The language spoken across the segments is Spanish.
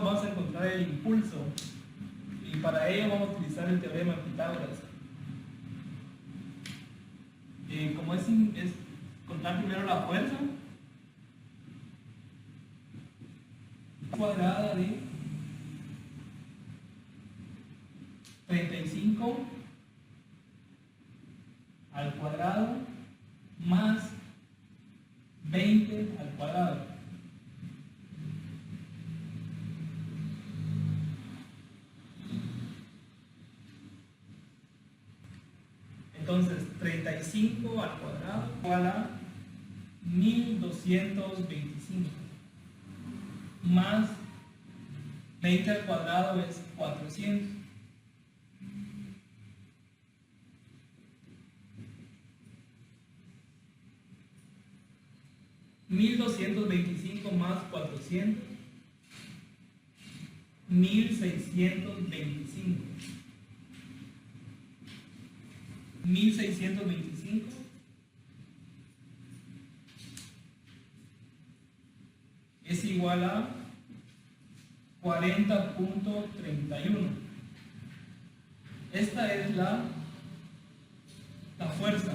vamos a encontrar el impulso y para ello vamos a utilizar el teorema de Pitágoras. Como es contar primero la fuerza cuadrada de 35 al cuadrado más 20 al cuadrado. Entonces, 35 al cuadrado igual a 1225 más 20 al cuadrado es 400. $1225 más 400, 1625. 1625 es igual a 40.31. Esta es la fuerza.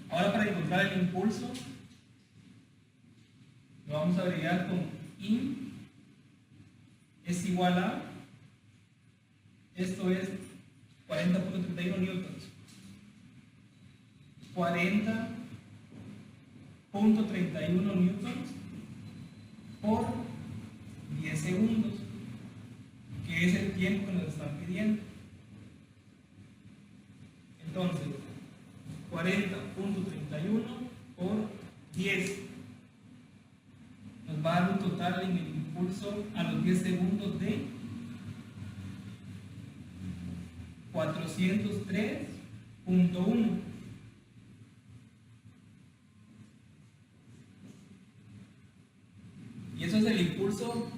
Ahora, para encontrar el impulso, lo vamos a agregar con I es igual a, esto es 40.31 newtons. 40.31 newtons por 10 segundos, que es el tiempo que nos están pidiendo. Entonces, 40.31 por 10 nos va a dar un total en el impulso a los 10 segundos de 403.1. Y eso es el impulso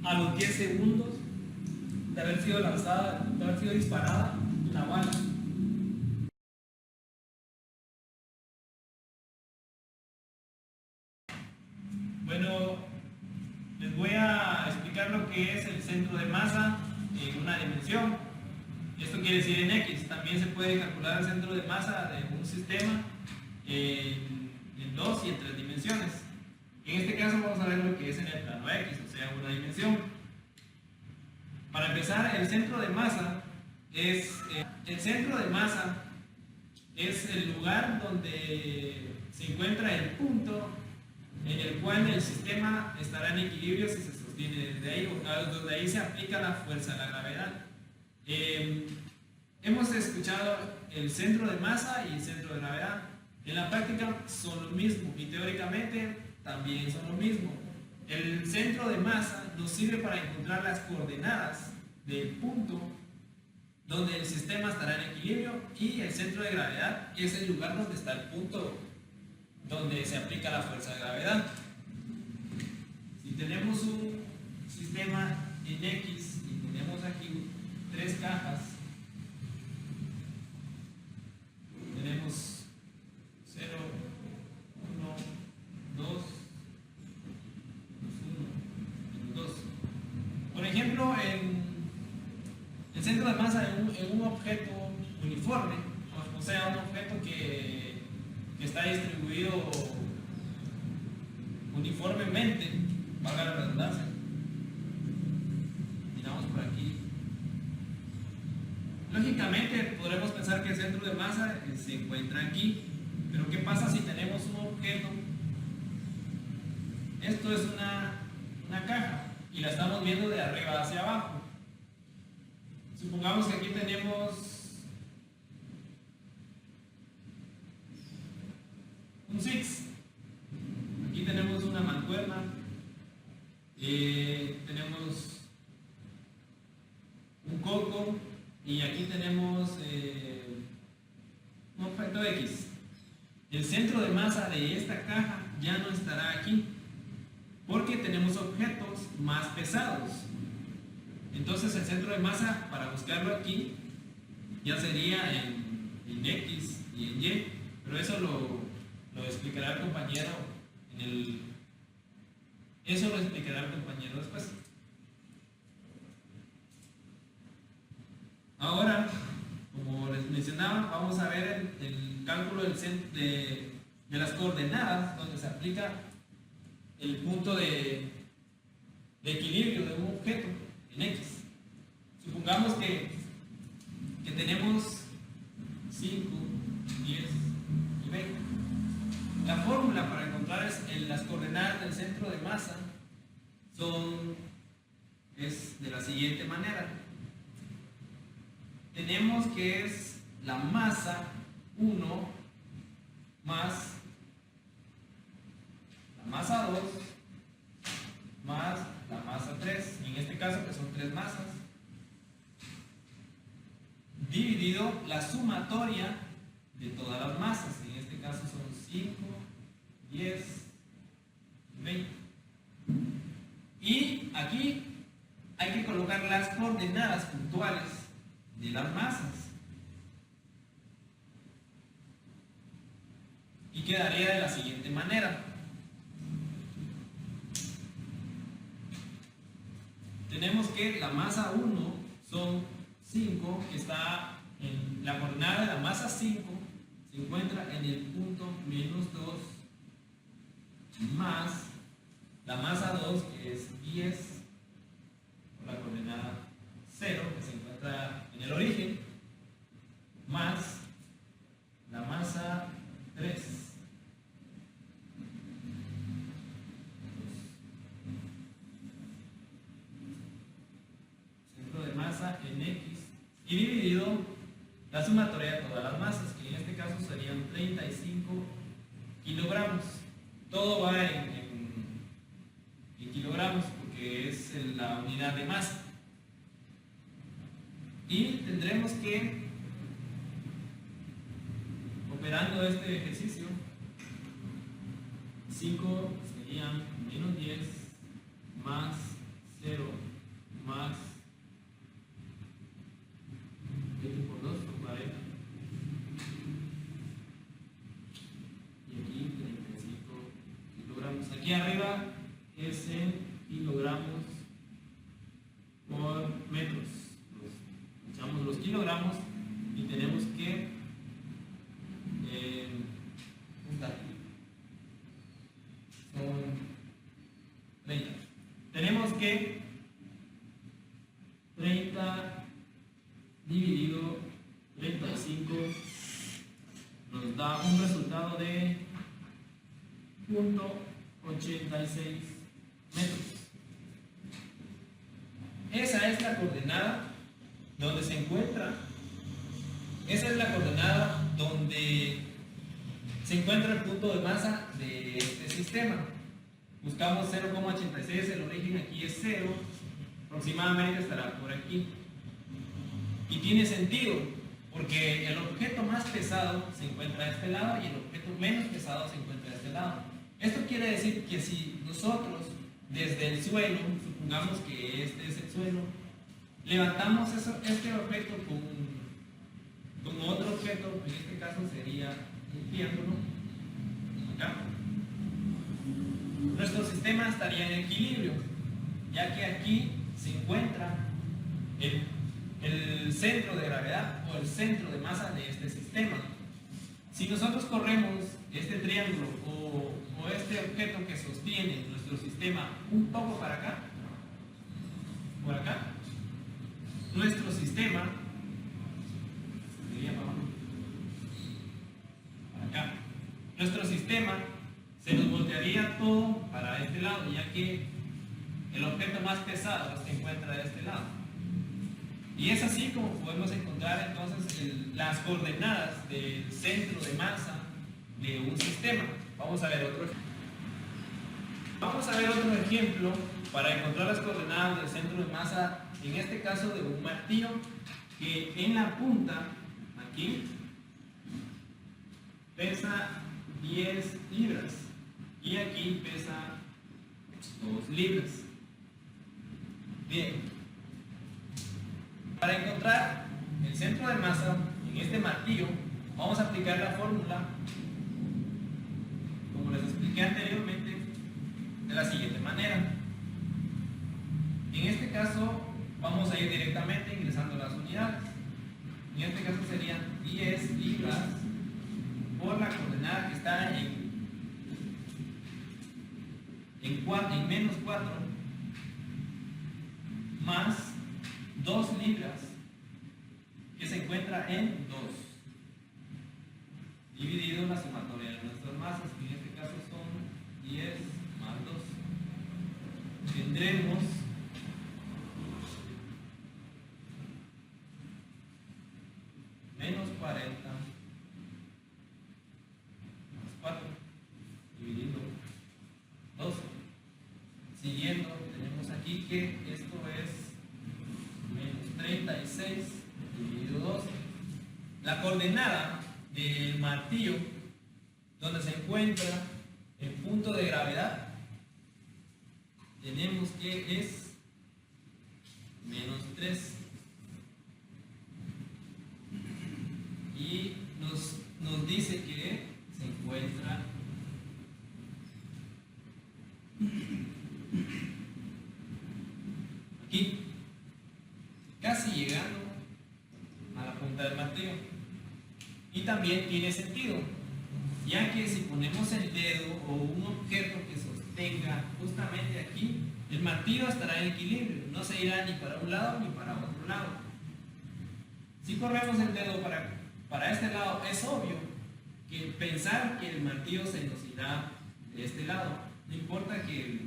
a los 10 segundos de haber sido lanzada, de haber sido disparada la bala. Bueno, les voy a explicar lo que es el centro de masa en una dimensión. Esto quiere decir en X. También se puede calcular el centro de masa de un sistema en 2 y en 3 dimensiones. En este caso vamos a ver lo que es en el plano X, o sea, una dimensión. Para empezar, el centro de masa es el lugar donde se encuentra el punto en el cual el sistema estará en equilibrio si se sostiene desde ahí, o donde ahí se aplica la fuerza de la gravedad. Hemos escuchado el centro de masa y el centro de gravedad. En la práctica son lo mismo y teóricamente también son lo mismo. El centro de masa nos sirve para encontrar las coordenadas del punto donde el sistema estará en equilibrio, y el centro de gravedad es el lugar donde está el punto donde se aplica la fuerza de gravedad. Si tenemos un sistema en X y tenemos aquí 3 cajas, tenemos 0, 1, 2, 1, 2. Por ejemplo, el centro de masa en un objeto uniforme, o sea, un objeto que está distribuido uniformemente, valga la redundancia. Miramos por aquí. Lógicamente podremos pensar que el centro de masa se encuentra aquí, pero ¿qué pasa si tenemos un objeto? Esto es una caja y la estamos viendo de arriba hacia abajo. Supongamos que aquí tenemos un six, aquí tenemos una mancuerna, tenemos un coco y aquí tenemos un objeto X. El centro de masa de esta caja ya no estará aquí porque tenemos objetos más pesados. Entonces el centro de masa, para buscarlo aquí, ya sería en X y en Y, pero eso lo explicará el compañero después. vamos a ver el cálculo de las coordenadas, donde se aplica el punto de equilibrio de un objeto en X. Supongamos que tenemos 5, 10 y 20. La fórmula para encontrar las coordenadas del centro de masa es de la siguiente manera. Tenemos que es la masa 1 más la masa 2 más la masa 3, en este caso que son 3 masas, dividido la sumatoria de todas las masas, en este caso son 5, 10, 20. Y aquí hay que colocar las coordenadas puntuales de las masas. Y quedaría de la siguiente manera. Tenemos que la masa 1 son 5, que está en la coordenada de la masa 5, se encuentra en el punto menos 2, más la masa 2, que es 10, con la coordenada 0, que se encuentra en el origen, más la masa 3. Centro de masa en X, y dividido la sumatoria de todas las masas, que en este caso serían 35 kilogramos. Todo va en kilogramos porque es la unidad de masa. Y tendremos que, operando este ejercicio, 5 serían menos 10 más 0 más 20 por 2 son 40. Y aquí 35 kilogramos. Aquí arriba es en kilogramos por metros. Echamos los kilogramos y tenemos que juntar. Son 30. Tenemos que 30 dividido 35 nos da un resultado de 0.86 metros. Esa es la coordenada donde se encuentra. Esa es la coordenada donde se encuentra el punto de masa de este sistema. Buscamos 0,86, el origen aquí es 0, aproximadamente estará por aquí. Y tiene sentido, porque el objeto más pesado se encuentra a este lado y el objeto menos pesado se encuentra a este lado. Esto quiere decir que si nosotros desde el suelo, supongamos que este es el suelo, levantamos este objeto con otro objeto, en este caso sería un triángulo, acá, nuestro sistema estaría en equilibrio, ya que aquí se encuentra el centro de gravedad o el centro de masa de este sistema. Si nosotros corremos este triángulo o este objeto que sostiene nuestro sistema un poco para acá, por acá, nuestro sistema sería para acá. Nuestro sistema se nos voltearía todo para este lado, ya que el objeto más pesado se encuentra de este lado. Y es así como podemos encontrar entonces las coordenadas del centro de masa de un sistema. Vamos a ver otro ejemplo para encontrar las coordenadas del centro de masa, en este caso de un martillo, que en la punta, aquí, pesa 10 libras y aquí pesa 2 libras. Bien. Para encontrar el centro de masa en este martillo, vamos a aplicar la fórmula, como les expliqué anteriormente, de la siguiente manera. En este caso, vamos a ir directamente ingresando las unidades. en este caso serían 10 libras por la coordenada que está en menos 4 más 2 libras que se encuentra en 2 dividido la sumatoria de nuestras masas, que en este caso son 10 más 2. Tendremos menos 40 más 4 dividido 12. Siguiendo, tenemos aquí que esto es menos 36 dividido 12. La coordenada del martillo, donde se encuentra el punto de gravedad, tenemos que es menos 3. Y nos dice que se encuentra aquí, casi llegando a la punta del martillo. Y también tiene sentido, ya que si ponemos el dedo o un objeto que sostenga justamente aquí, el martillo estará en equilibrio, no se irá ni para un lado ni para otro lado. Si corremos el dedo para este lado, es obvio que pensar que el martillo se nos irá de este lado, no importa que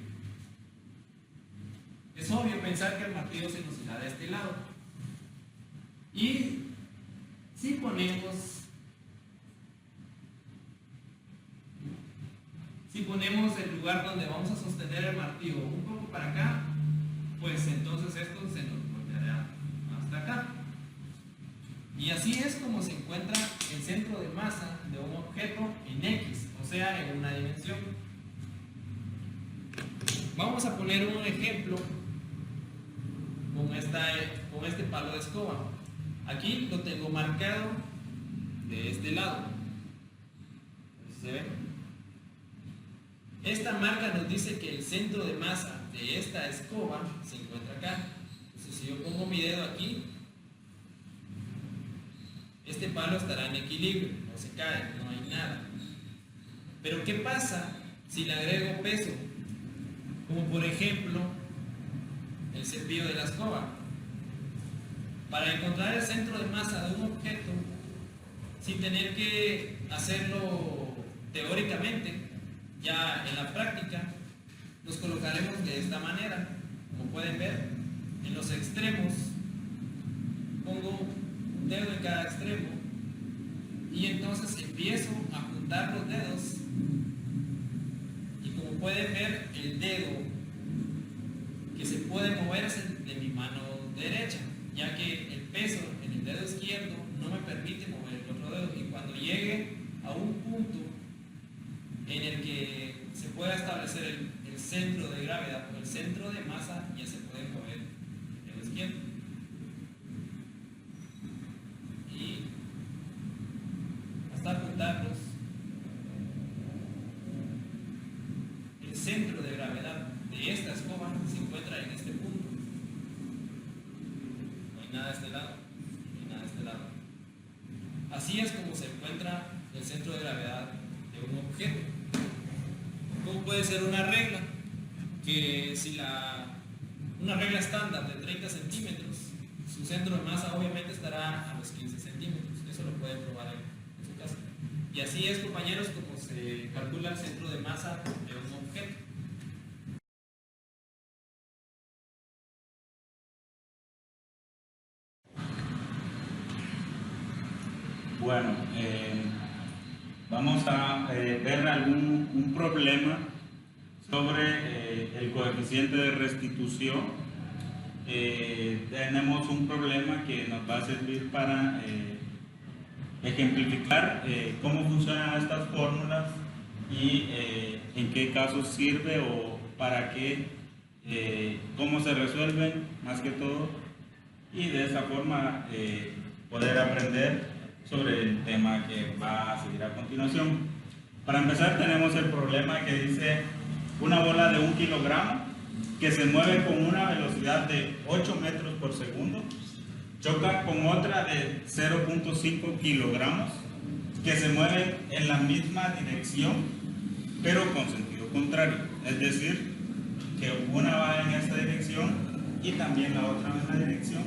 es obvio pensar que el martillo se nos irá de este lado. Y si ponemos el lugar donde vamos a sostener el martillo un poco para acá, pues entonces esto se nos volverá hasta acá. Y así es como se encuentra el centro de masa de un objeto en X, o sea, en una dimensión. Vamos a poner un ejemplo con este palo de escoba. Aquí lo tengo marcado de este lado. ¿Se ve? Esta marca nos dice que el centro de masa de esta escoba se encuentra acá. Entonces, si yo pongo mi dedo aquí, este palo estará en equilibrio, no se cae, no hay nada. Pero ¿qué pasa si le agrego peso? Como por ejemplo, el cepillo de la escoba. Para encontrar el centro de masa de un objeto, sin tener que hacerlo teóricamente, ya en la práctica, los colocaremos de esta manera. Como pueden ver, en los extremos pongo un dedo en cada extremo y entonces empiezo a juntar los dedos, y como pueden ver, el dedo que se puede mover es el de mi mano derecha, ya que el peso en el dedo izquierdo no me permite mover el otro dedo, y cuando llegue a un punto en el que se pueda establecer el centro de gravedad o el centro de masa, ya se puede mover el dedo izquierdo. Y hasta juntarlos, el centro de gravedad de esta escoba se encuentra en este punto. No hay nada de este lado, no hay nada de este lado. Así es como se encuentra el centro de gravedad de un objeto. ¿Cómo puede ser una regla? Que si una regla estándar de 30 centímetros, su centro de masa obviamente estará a los 15 centímetros. Eso lo pueden probar en su casa. Y así es, compañeros, como se calcula el centro de masa de un objeto. Bueno, vamos a ver un problema sobre el coeficiente de restitución. Tenemos un problema que nos va a servir para ejemplificar cómo funcionan estas fórmulas y en qué casos sirve o para qué, cómo se resuelven más que todo, y de esa forma poder aprender sobre el tema que va a seguir a continuación. Para empezar, tenemos el problema que dice una bola de 1 kilogramo que se mueve con una velocidad de 8 metros por segundo choca con otra de 0.5 kilogramos que se mueve en la misma dirección, pero con sentido contrario. Es decir, que una va en esta dirección y también la otra va en la dirección,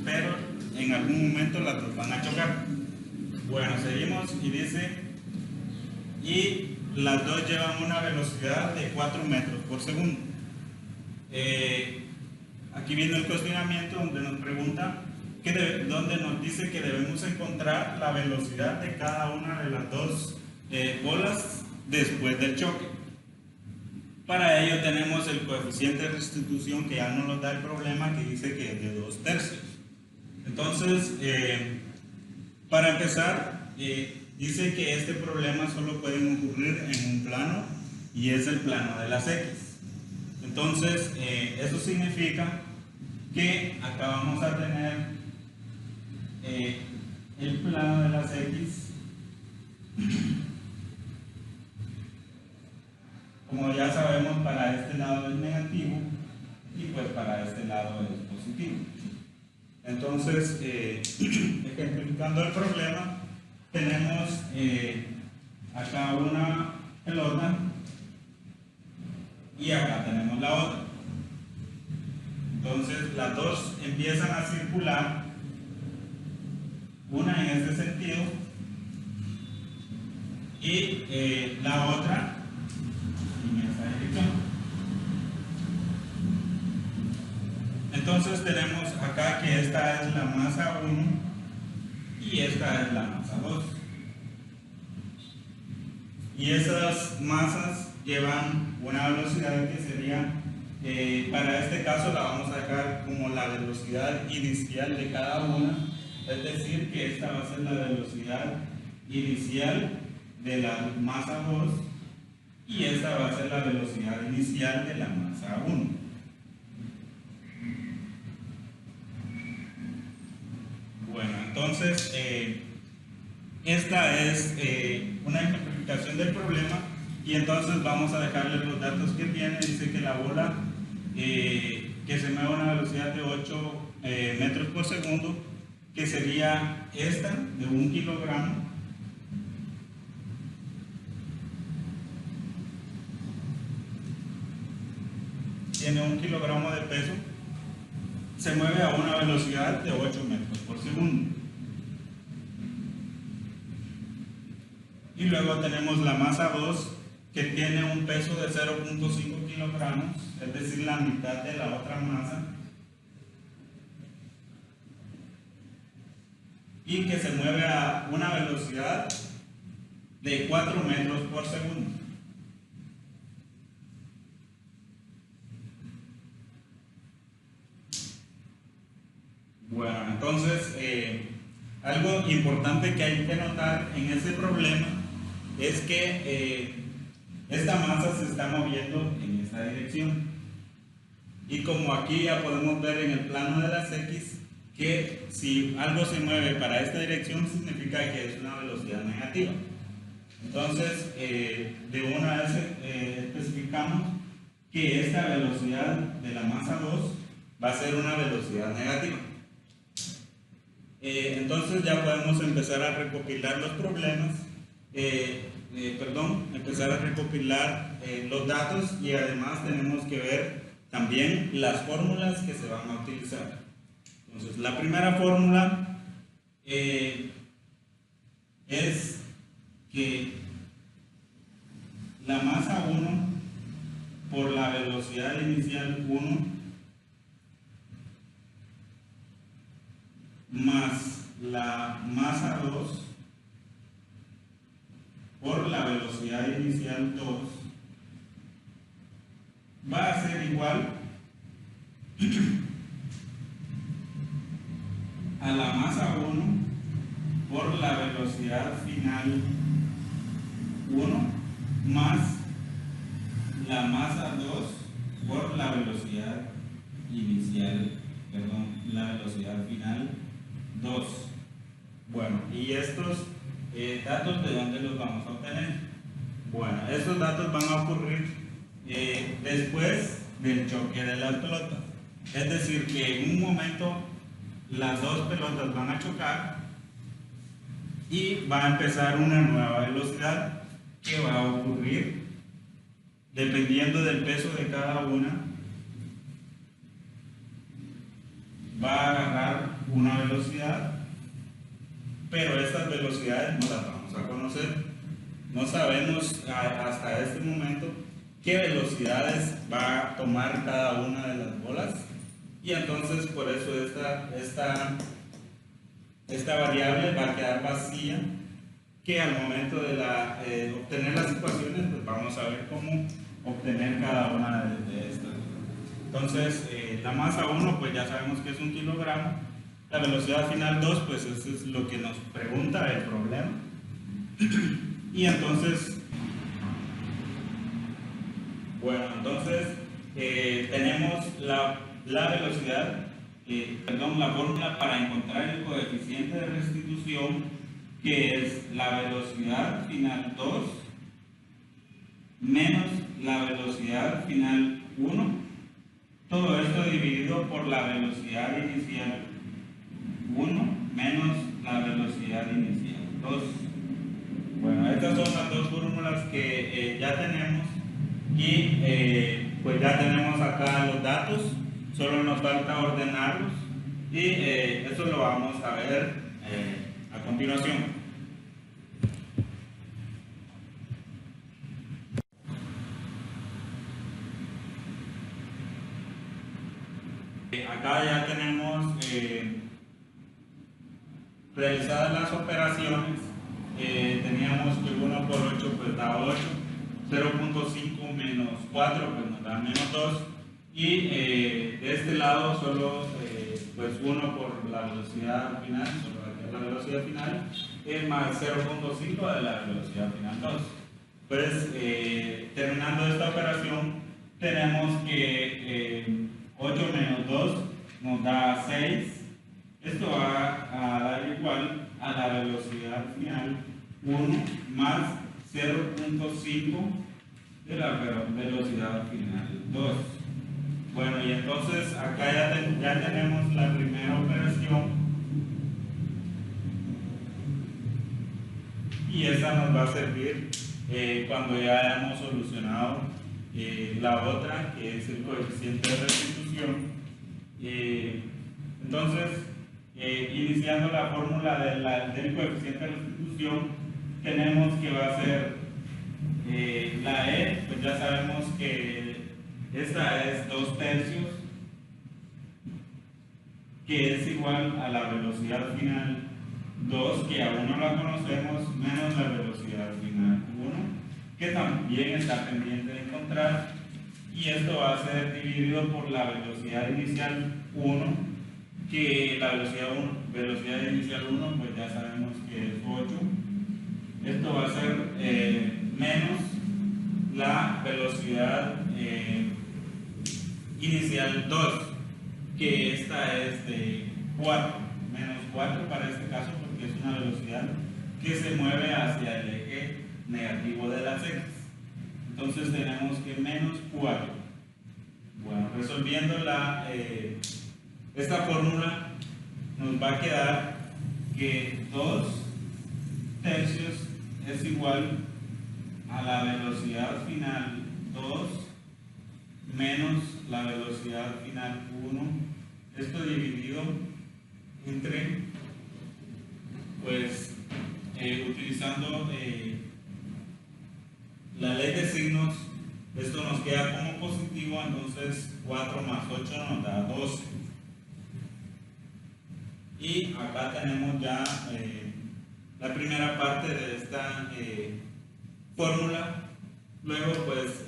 pero en algún momento las dos van a chocar. Bueno, seguimos y dice, y las dos llevan una velocidad de 4 metros por segundo. Aquí viene el cuestionamiento donde nos pregunta, donde nos dice que debemos encontrar la velocidad de cada una de las dos bolas después del choque. Para ello tenemos el coeficiente de restitución que ya nos lo da el problema, que dice que es de 2/3. Entonces, para empezar, dice que este problema solo puede ocurrir en un plano, y es el plano de las X. Entonces, eso significa que acá vamos a tener el plano de las X, como ya sabemos, para este lado es negativo y pues para este lado es positivo. Entonces, ejemplificando el problema, tenemos acá una pelota y acá tenemos la otra. Entonces las dos empiezan a circular, una en este sentido y la otra en esta dirección. Entonces tenemos acá que esta es la masa 1 y esta es la masa 2. Y esas masas llevan una velocidad que sería, para este caso la vamos a dejar como la velocidad inicial de cada una, es decir, que esta va a ser la velocidad inicial de la masa 2 y esta va a ser la velocidad inicial de la masa 1. Bueno, entonces esta es una ejemplificación del problema, y entonces vamos a dejarle los datos que tiene. Dice que la bola que se mueve a una velocidad de 8 metros por segundo, que sería esta de 1 kilogramo, tiene 1 kilogramo de peso, se mueve a una velocidad de 8 metros por segundo. Y luego tenemos la masa 2, que tiene un peso de 0.5 kilogramos, es decir, la mitad de la otra masa, y que se mueve a una velocidad de 4 metros por segundo. Bueno, entonces algo importante que hay que notar en ese problema es que esta masa se está moviendo en esta dirección, y como aquí ya podemos ver en el plano de las X, que si algo se mueve para esta dirección significa que es una velocidad negativa. Entonces, de una vez especificamos que esta velocidad de la masa 2 va a ser una velocidad negativa. Entonces ya podemos empezar a recopilar los problemas, empezar a recopilar los datos, y además tenemos que ver también las fórmulas que se van a utilizar. Entonces, la primera fórmula es que la masa 1 por la velocidad inicial 1 más la masa 2 por la velocidad inicial 2 va a ser igual a la masa 1 por la velocidad final 1 más la masa 2 por la velocidad inicial, la velocidad final 2. Bueno, ¿y estos datos de dónde los vamos a obtener? Bueno, estos datos van a ocurrir después del choque de las pelotas. Es decir, que en un momento las dos pelotas van a chocar y va a empezar una nueva velocidad que va a ocurrir dependiendo del peso de cada una. Va a agarrar una velocidad, pero estas velocidades no las vamos a conocer. No sabemos hasta este momento qué velocidades va a tomar cada una de las bolas, y entonces por eso esta variable va a quedar vacía, que al momento de obtener las ecuaciones, pues vamos a ver cómo obtener cada una de estas. Entonces, la masa 1, pues ya sabemos que es 1 kilogramo. La velocidad final 2, pues eso es lo que nos pregunta el problema. Y entonces, bueno, entonces tenemos la velocidad, la fórmula para encontrar el coeficiente de restitución, que es la velocidad final 2 menos la velocidad final 1. Todo esto dividido por la velocidad inicial 1 menos la velocidad inicial 2. Bueno, estas son las dos fórmulas que ya tenemos, y pues ya tenemos acá los datos, solo nos falta ordenarlos, y eso lo vamos a ver a continuación. Acá ya tenemos realizadas las operaciones. Teníamos que 1 por 8 pues da 8, 0.5 menos 4 pues nos da menos 2, y de este lado solo pues 1 por la velocidad final, solo aquí la velocidad final, más 0.5 de la velocidad final 2. Pues terminando esta operación, tenemos que 8 menos 2 nos da 6. Esto va a dar igual a la velocidad final 1 más 0.5 de la velocidad final 2. Bueno, y entonces acá ya tenemos la primera operación, y esa nos va a servir cuando ya hayamos solucionado la otra, que es el coeficiente de restitución. Entonces, iniciando la fórmula del coeficiente de restitución, tenemos que va a ser la E, pues ya sabemos que esta es 2/3, que es igual a la velocidad final 2, que aún no la conocemos, menos la velocidad final 1, que también está pendiente de encontrar, y esto va a ser dividido por la velocidad inicial 1, que la velocidad inicial 1 pues ya sabemos que es 8. Esto va a ser menos la velocidad inicial 2, que esta es de 4, menos 4 para este caso, porque es una velocidad que se mueve hacia el eje negativo de las x. Entonces tenemos que menos 4. Bueno, resolviendo esta fórmula, nos va a quedar que 2/3 es igual a la velocidad final 2 menos la velocidad final 1. Esto dividido entre, pues, utilizando la ley de signos, esto nos queda como positivo, entonces 4 más 8 nos da 12. Y acá tenemos ya la primera parte de esta fórmula. Luego, pues,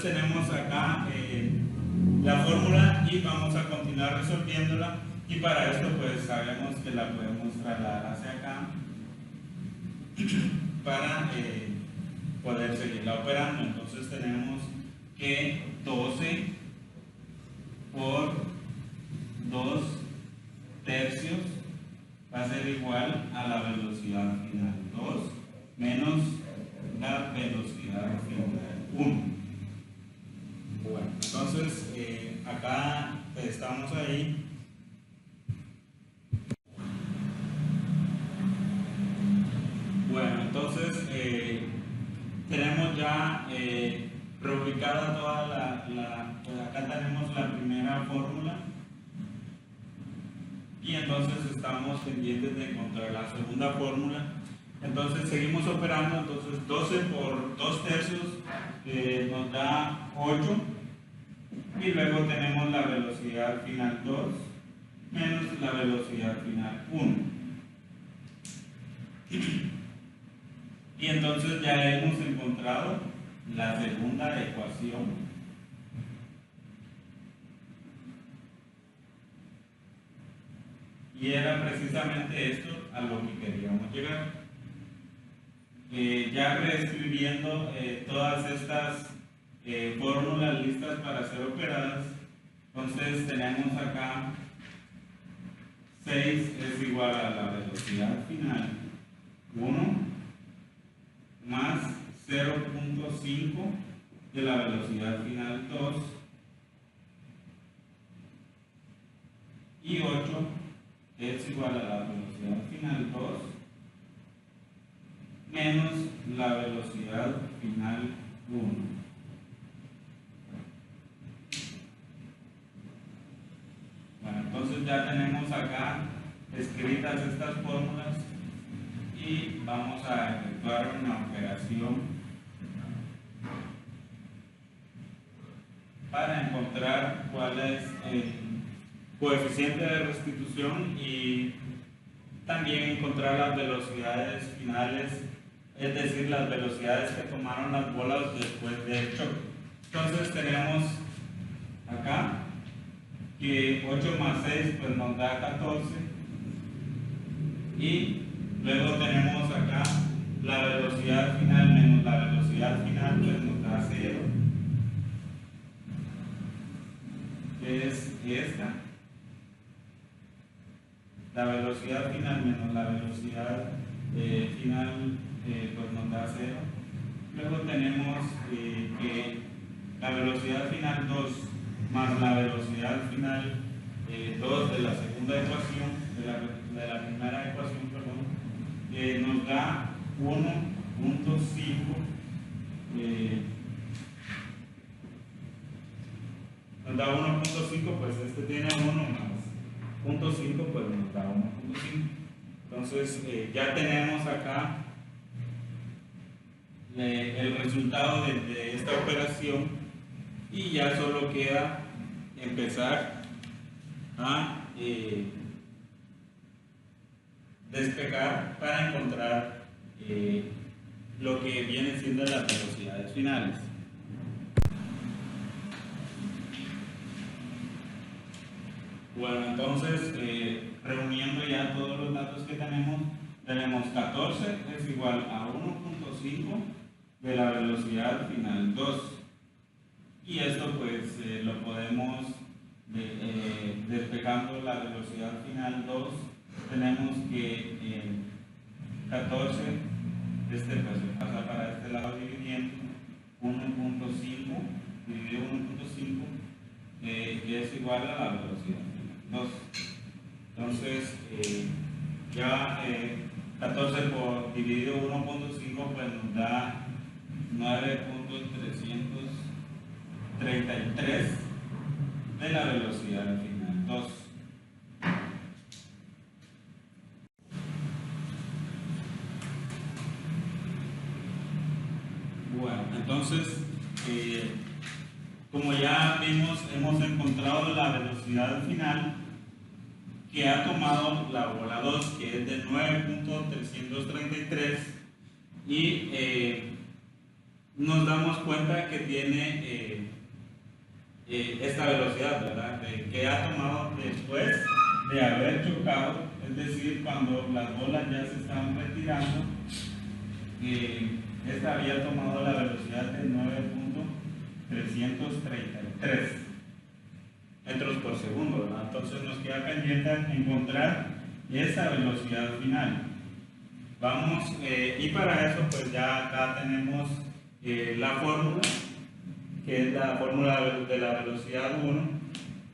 tenemos acá la fórmula, y vamos a continuar resolviéndola, y para esto pues sabemos que la podemos trasladar hacia acá para poder seguirla operando. Entonces tenemos que 12 por 2/3 va a ser igual a la velocidad final 2 menos la velocidad final 1. Bueno, entonces entonces acá estamos ahí. Bueno, entonces tenemos ya reubicada toda pues acá tenemos la primera fórmula y entonces estamos pendientes de encontrar la segunda fórmula. Entonces seguimos operando, entonces 12 por 2/3 nos da 8 y luego tenemos la velocidad final 2 menos la velocidad final 1. Y entonces ya hemos encontrado la segunda ecuación. Y era precisamente esto a lo que queríamos llegar. Ya reescribiendo todas estas fórmulas listas para ser operadas, entonces tenemos acá 6 es igual a la velocidad final 1 más 0.5 de la velocidad final 2 y 8 es igual a la velocidad final 2 menos la velocidad final 1. Bueno, entonces ya tenemos acá escritas estas fórmulas y vamos a efectuar una operación para encontrar cuál es el coeficiente de restitución y también encontrar las velocidades finales, es decir, las velocidades que tomaron las bolas después del choque. Entonces tenemos acá que 8 más 6 pues nos da 14 y luego tenemos acá la velocidad final menos la velocidad final pues nos da 0, que es esta. La velocidad final menos la velocidad final pues nos da 0. Luego tenemos que la velocidad final 2 más la velocidad final 2 de la segunda ecuación, de la primera ecuación, perdón, nos da 1.5 nos da 1.5, pues este tiene 1 más 0.5, pues nos da 1.5. Entonces ya tenemos acá el resultado de esta operación y ya solo queda empezar a despejar para encontrar lo que viene siendo las velocidades finales. Bueno, entonces reuniendo ya todos los datos que tenemos 14 es igual a 1.5 de la velocidad final 2 y esto pues lo podemos despejando la velocidad final 2 tenemos que 14 pues pasa para este lado dividiendo 1.5 dividido 1.5 que es igual a la velocidad final 2. Entonces ya 14 por dividido 1.5 pues nos da 9.333 de la velocidad final 2. Bueno, entonces como ya vimos, hemos encontrado la velocidad final que ha tomado la bola 2, que es de 9.333 y nos damos cuenta que tiene esta velocidad, ¿verdad? Que ha tomado después de haber chocado, es decir, cuando las bolas ya se están retirando, esta había tomado la velocidad de 9.333 metros por segundo, ¿verdad? Entonces nos queda pendiente encontrar esa velocidad final. Vamos, y para eso pues ya acá tenemos la fórmula que es la fórmula de la velocidad 1,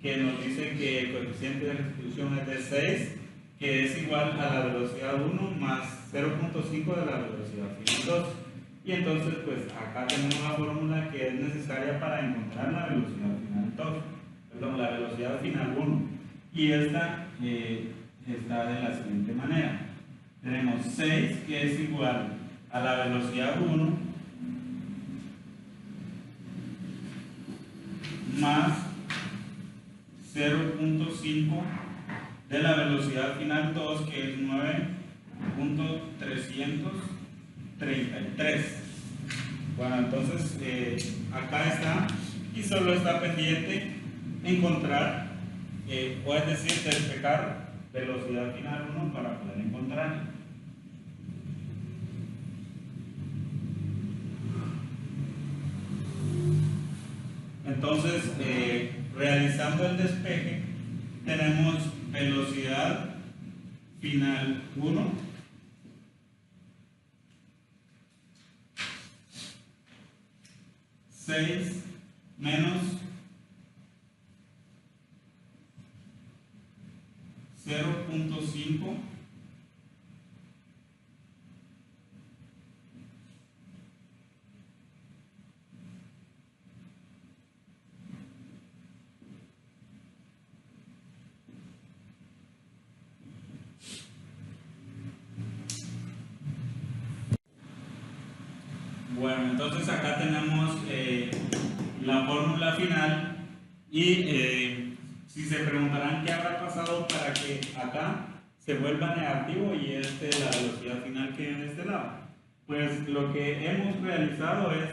que nos dice que el coeficiente de restitución es de 6, que es igual a la velocidad 1 más 0.5 de la velocidad final 2. Y entonces, pues acá tenemos la fórmula que es necesaria para encontrar la velocidad final 2, perdón, la velocidad final 1. Y esta está de la siguiente manera. Tenemos 6, que es igual a la velocidad 1 más 0.5 de la velocidad final 2, que es 9.333. Bueno, entonces acá está, y solo está pendiente encontrar, o es decir, despejar velocidad final 1 para poder encontrarla. Entonces, realizando el despeje, tenemos velocidad final 1 6 menos 0.5 Bueno, entonces acá tenemos la fórmula final y si se preguntarán qué habrá pasado para que acá se vuelva negativo y la velocidad final quede de este lado. Pues lo que hemos realizado es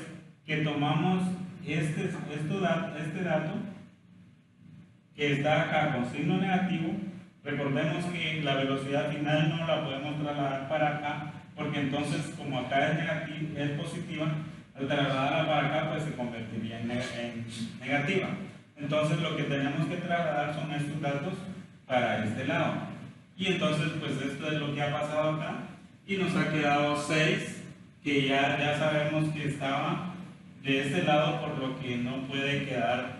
que tomamos este dato que está acá con signo negativo. Recordemos que la velocidad final no la podemos trasladar para acá, porque entonces como acá es positiva, al trasladarla para acá pues se convertiría en negativa. Entonces lo que tenemos que trasladar son estos datos para este lado. Y entonces pues esto es lo que ha pasado acá y nos ha quedado 6, que ya sabemos que estaba de este lado, por lo que no puede quedar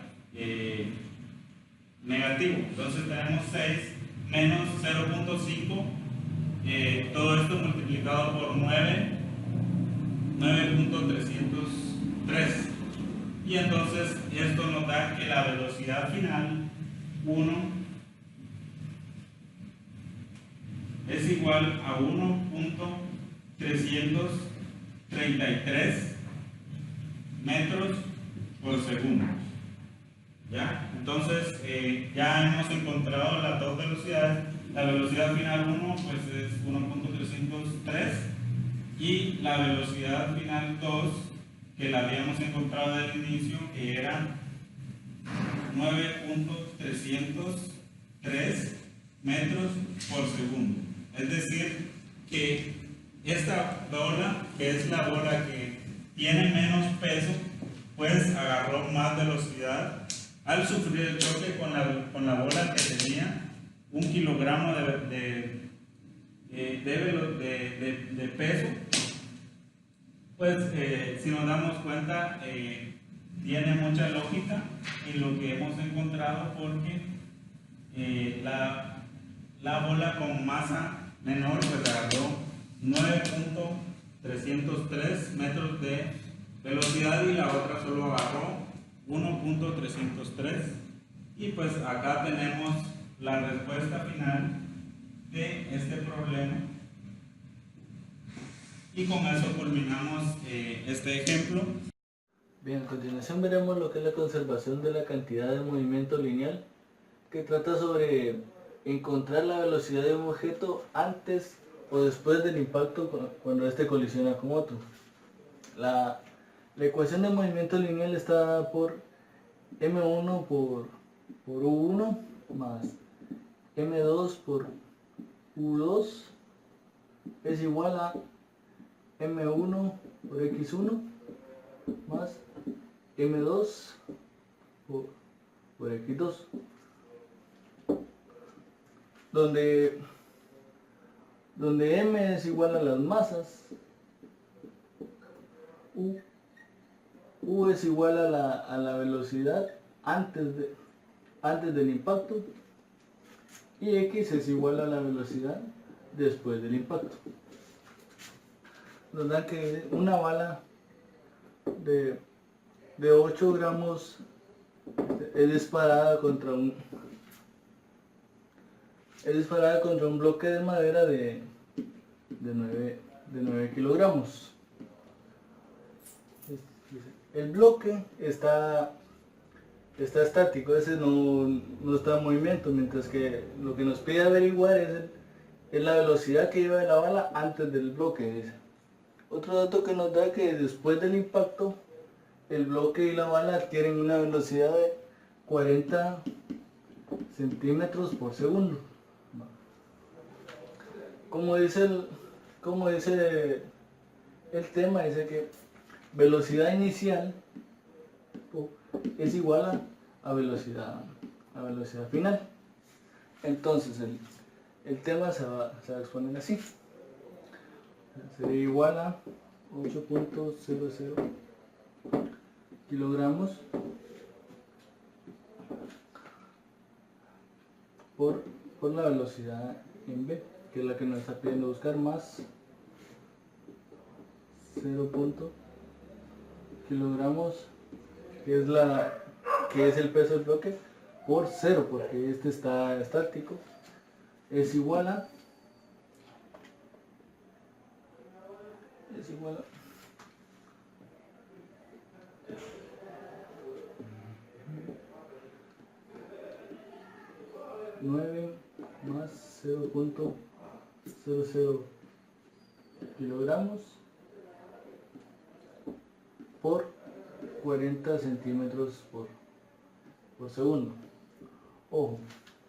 negativo. Entonces tenemos 6 menos 0.5, todo esto multiplicado por 9.303. Y entonces esto nos da que la velocidad final 1 es igual a 1.333 metros por segundo. ¿Ya? Entonces ya hemos encontrado las dos velocidades. La velocidad final 1 pues es 1.303 y la velocidad final 2, que la habíamos encontrado al inicio, que era 9.303 metros por segundo. Es decir, que esta bola, que es la bola que tiene menos peso, pues agarró más velocidad al sufrir el choque con la bola que tenía 1 kilogramo de peso. Pues si nos damos cuenta, tiene mucha lógica en lo que hemos encontrado, porque la bola con masa menor pues agarró 9.303 metros de velocidad y la otra solo agarró 1.303. Y pues acá tenemos la respuesta final de este problema. Y con eso culminamos este ejemplo. Bien, a continuación veremos lo que es la conservación de la cantidad de movimiento lineal, que trata sobre encontrar la velocidad de un objeto antes o después del impacto cuando éste colisiona con otro. La ecuación de movimiento lineal está dada por M1 por U1 más M2 por U2 es igual a M1 por X1 más M2 por X2, donde M es igual a las masas, U U es igual a la velocidad antes del impacto y X es igual a la velocidad después del impacto. Nos dan que una bala de 8 gramos es disparada contra un bloque de madera de 9 kilogramos. El bloque está estático, ese no está en movimiento, mientras que lo que nos pide averiguar es la velocidad que lleva la bala antes del bloque. Otro dato que nos da que después del impacto el bloque y la bala adquieren una velocidad de 40 centímetros por segundo. Como dice el tema, dice que velocidad inicial es igual a velocidad final. Entonces el tema se va a exponer así. Sería igual a 8.00 kilogramos por la velocidad en B, que es la que nos está pidiendo buscar, más 0. Kilogramos, que es el peso del bloque, por 0, porque este está estático, es igual a 9 más 0.00 kilogramos por 40 centímetros por segundo. Ojo,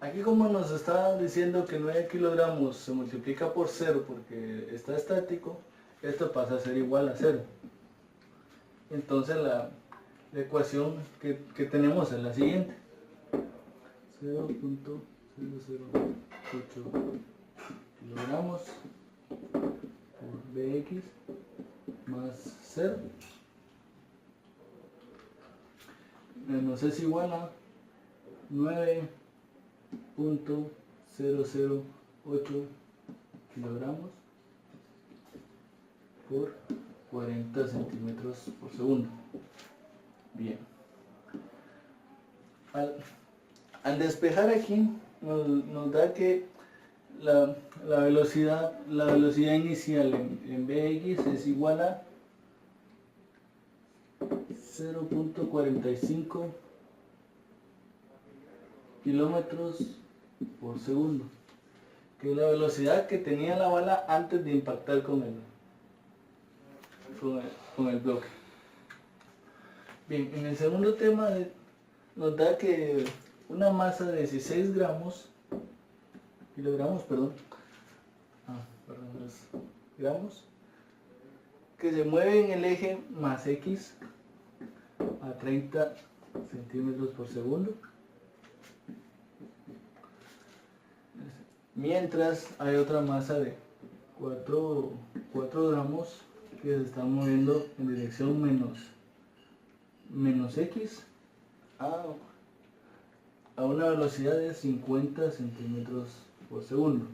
aquí como nos está diciendo que 9 kilogramos se multiplica por 0 porque está estático, esto pasa a ser igual a 0. Entonces la ecuación que tenemos es la siguiente: 0.008 kilogramos por Bx más 0 menos es igual a 9.008 kilogramos por 40 centímetros por segundo. Bien. Al despejar aquí nos da que la velocidad inicial en Bx es igual a 0.45 kilómetros por segundo, que es la velocidad que tenía la bala antes de impactar con el bloque. Bien, en el segundo tema nos da que una masa de 16 kilogramos, gramos, que se mueve en el eje más X a 30 centímetros por segundo, mientras hay otra masa de 4 gramos que se está moviendo en dirección menos X a una velocidad de 50 centímetros por segundo.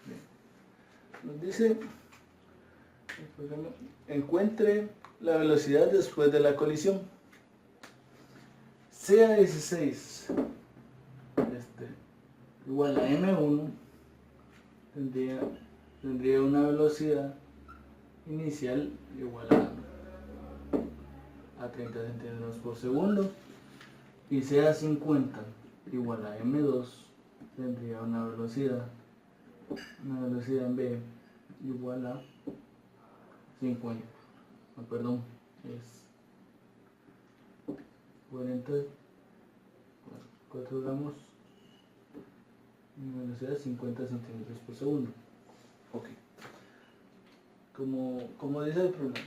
Bien. Nos dice, encuentre la velocidad después de la colisión. Sea 16 igual a M1, tendría una velocidad inicial igual a 30 centímetros por segundo, y sea 50 igual a M2, tendría una velocidad en B igual a 50, es 4 gramos, una velocidad de 50 centímetros por segundo. Ok. Como dice el problema,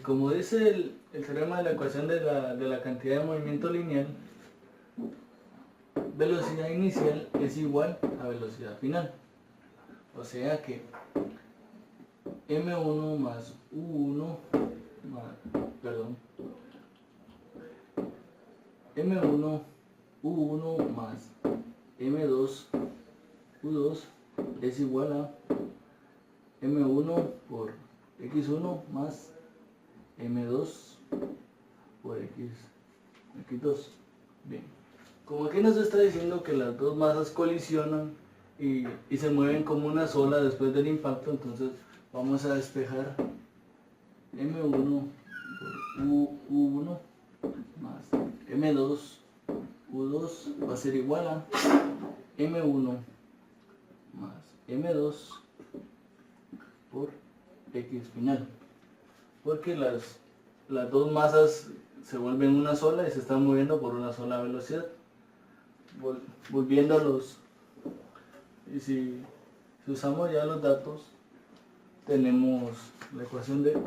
como dice el teorema de la ecuación de la cantidad de movimiento lineal, velocidad inicial es igual a velocidad final. O sea que M1 más U1 M1 U1 más M2 U2 es igual a M1 por X1 más M2 por X2. Bien, como aquí nos está diciendo que las dos masas colisionan y se mueven como una sola después del impacto, entonces vamos a despejar M1 por U1 más M2 U2 va a ser igual a M1 más M2 por X final, porque las dos masas se vuelven una sola y se están moviendo por una sola velocidad. Volviendo a los... Y si usamos ya los datos, tenemos la ecuación de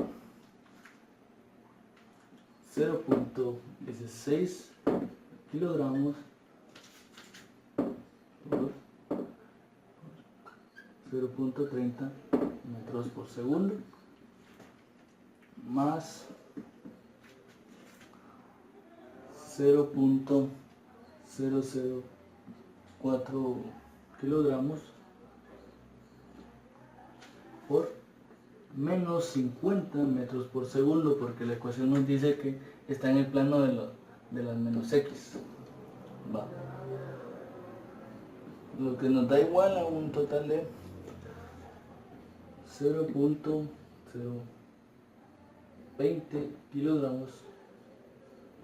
0.16 kilogramos por 0.30 metros por segundo más 0.004 kilogramos por menos 50 metros por segundo, porque la ecuación nos dice que está en el plano de las menos x. Va. Lo que nos da igual a un total de 0.020 kilogramos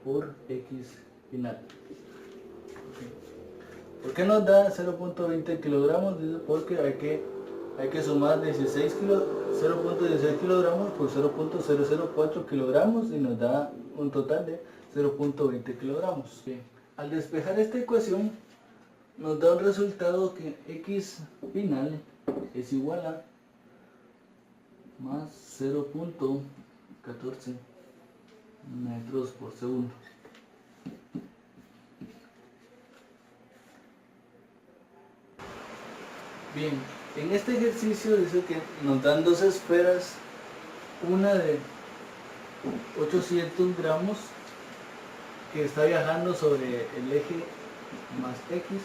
por x final. ¿Por qué nos da 0.20 kilogramos? Porque hay que sumar 0.16 kilogramos por 0.004 kilogramos y nos da un total de 0.20 kilogramos. Bien. Al despejar esta ecuación nos da un resultado que x final es igual a más 0.14 metros por segundo. Bien, en este ejercicio dice que nos dan dos esferas, una de 800 gramos que está viajando sobre el eje más x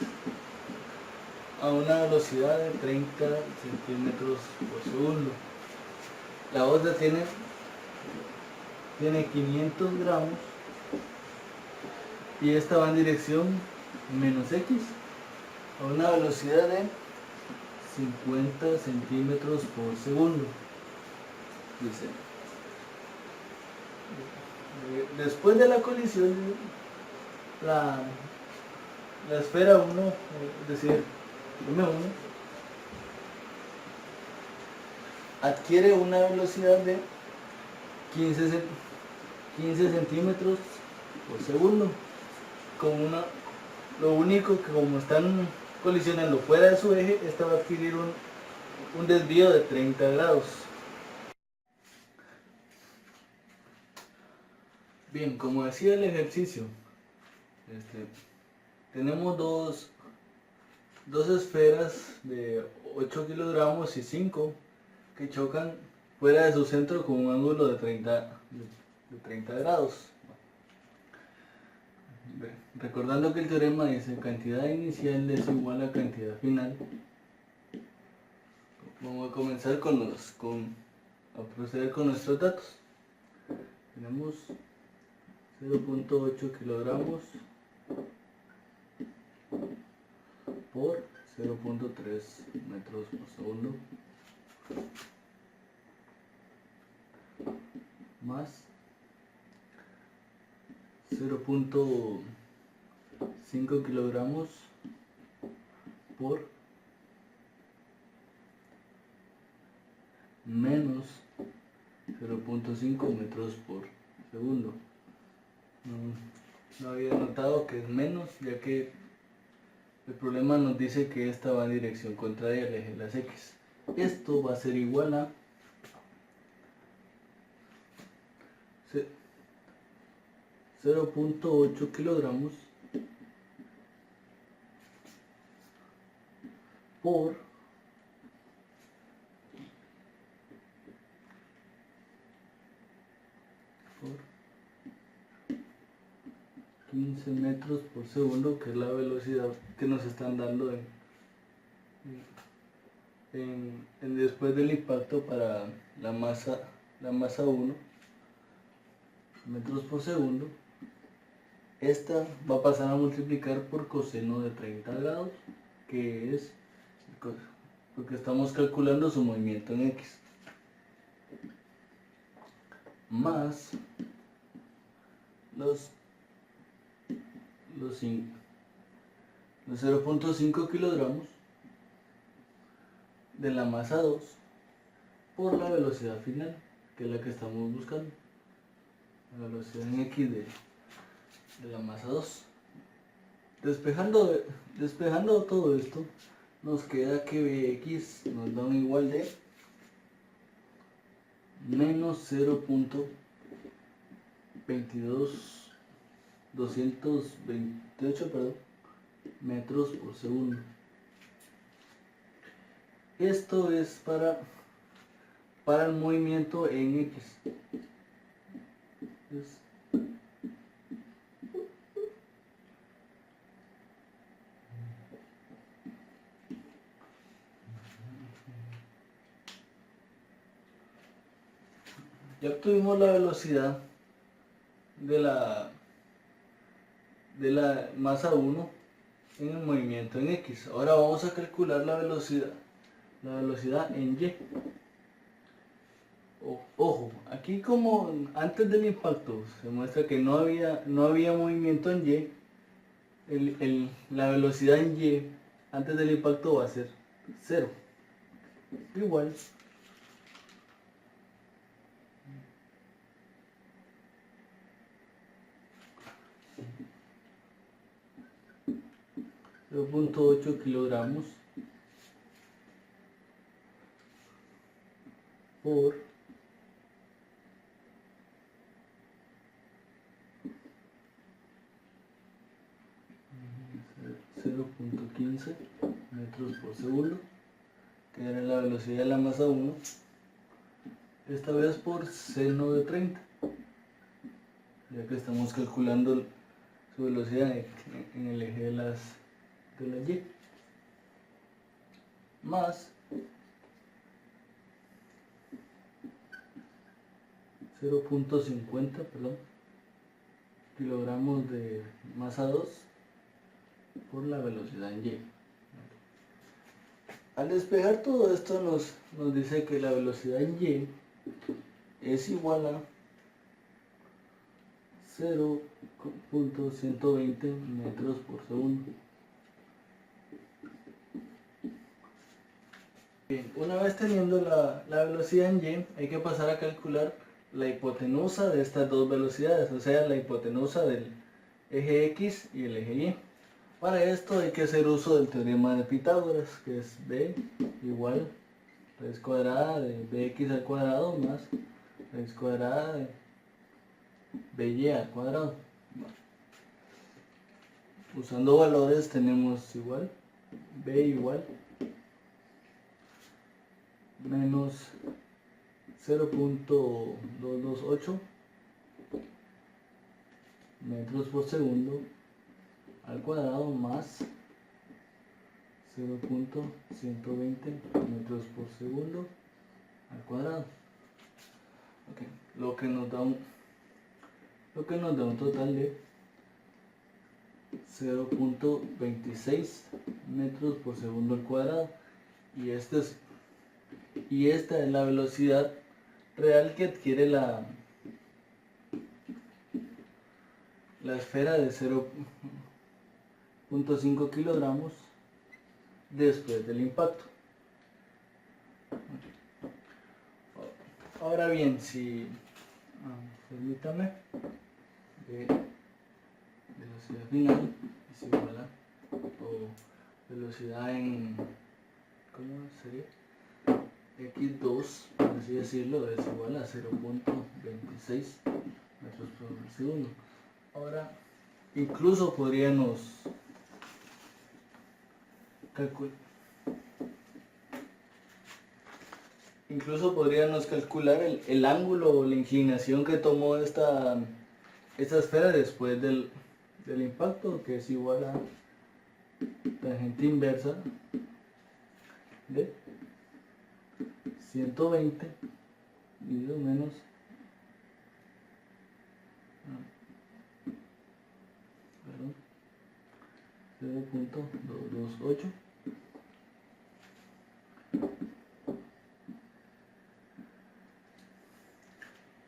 a una velocidad de 30 centímetros por segundo. La otra tiene 500 gramos y esta va en dirección menos x a una velocidad de 50 centímetros por segundo. Dice, después de la colisión, la esfera 1, es decir, M1, adquiere una velocidad de 15 centímetros por segundo. Lo único que como están colisionando fuera de su eje, esta va a adquirir un desvío de 30 grados. Bien, como decía el ejercicio, tenemos dos esferas de 8 kilogramos y 5 que chocan fuera de su centro con un ángulo de 30 grados. Recordando que el teorema dice cantidad inicial es igual a cantidad final, vamos a comenzar a proceder con nuestros datos. Tenemos 0.8 kilogramos por 0.3 metros por segundo más 0.5 kilogramos por menos 0.5 metros por segundo. No había notado que es menos, ya que el problema nos dice que esta va en dirección contraria al eje de las X. Esto va a ser igual a 0.8 kilogramos por por 15 metros por segundo, que es la velocidad que nos están dando después del impacto para la masa 1, metros por segundo. Esta va a pasar a multiplicar por coseno de 30 grados, que es porque estamos calculando su movimiento en X, más los 0.5 kilogramos de la masa 2 por la velocidad final, que es la que estamos buscando, la velocidad en X de la masa 2. Despejando todo esto, nos queda que Bx nos da un igual de menos 228 metros por segundo. Esto es para el movimiento en X. Ya obtuvimos la velocidad de la masa 1 en el movimiento en X. Ahora vamos a calcular la velocidad en Y. Ojo, aquí como antes del impacto se muestra que no había movimiento en Y, la velocidad en Y antes del impacto va a ser 0. Igual .8 kilogramos por 0.15 metros por segundo, que era la velocidad de la masa 1, esta vez por seno de 30, ya que estamos calculando su velocidad en el eje de la Y, más 0.50 kilogramos de masa 2 por la velocidad en Y. Al despejar todo esto nos dice que la velocidad en Y es igual a 0.120 metros por segundo. Bien, una vez teniendo la velocidad en Y, hay que pasar a calcular la hipotenusa de estas dos velocidades, o sea, la hipotenusa del eje X y el eje Y. Para esto hay que hacer uso del teorema de Pitágoras, que es B igual raíz cuadrada de bx al cuadrado más raíz cuadrada de by al cuadrado. Usando valores tenemos igual b igual menos 0.228 metros por segundo al cuadrado más 0.120 metros por segundo al cuadrado. Okay. Lo que nos da un total de 0.26 metros por segundo al cuadrado, y esta es la velocidad real que adquiere la esfera de 0.5 kilogramos después del impacto. Ahora bien, si permítame, velocidad final es igual a, o velocidad en, ¿cómo sería? X2, por así decirlo, es igual a 0.26 metros por segundo. Ahora, incluso podríamos calcular. incluso podríamos calcular el ángulo o la inclinación que tomó esta esfera después del impacto, que es igual a tangente inversa de 120 dividido menos perdón, 0.228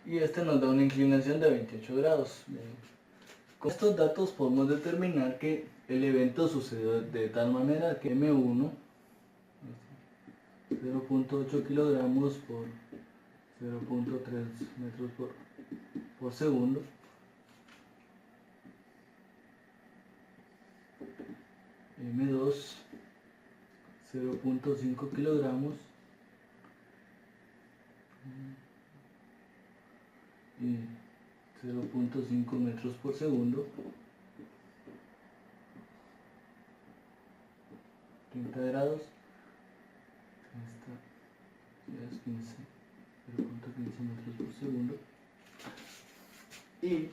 y este nos da una inclinación de 28 grados. Bien. Con estos datos podemos determinar que el evento sucedió de tal manera que M1 0.8 kilogramos por 0.3 metros por segundo M2 0.5 kilogramos y 0.5 metros por segundo, 30 grados, esta ya es 15, 0.15 metros por segundo, y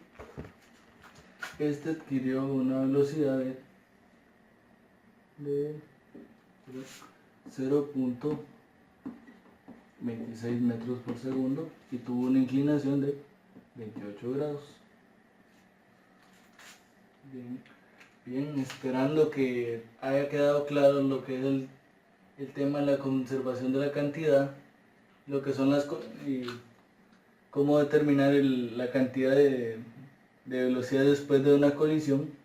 este adquirió una velocidad de 0.26 metros por segundo y tuvo una inclinación de 28 grados. Bien, esperando que haya quedado claro lo que es el tema de la conservación de la cantidad, lo que son y cómo determinar la cantidad de velocidad después de una colisión.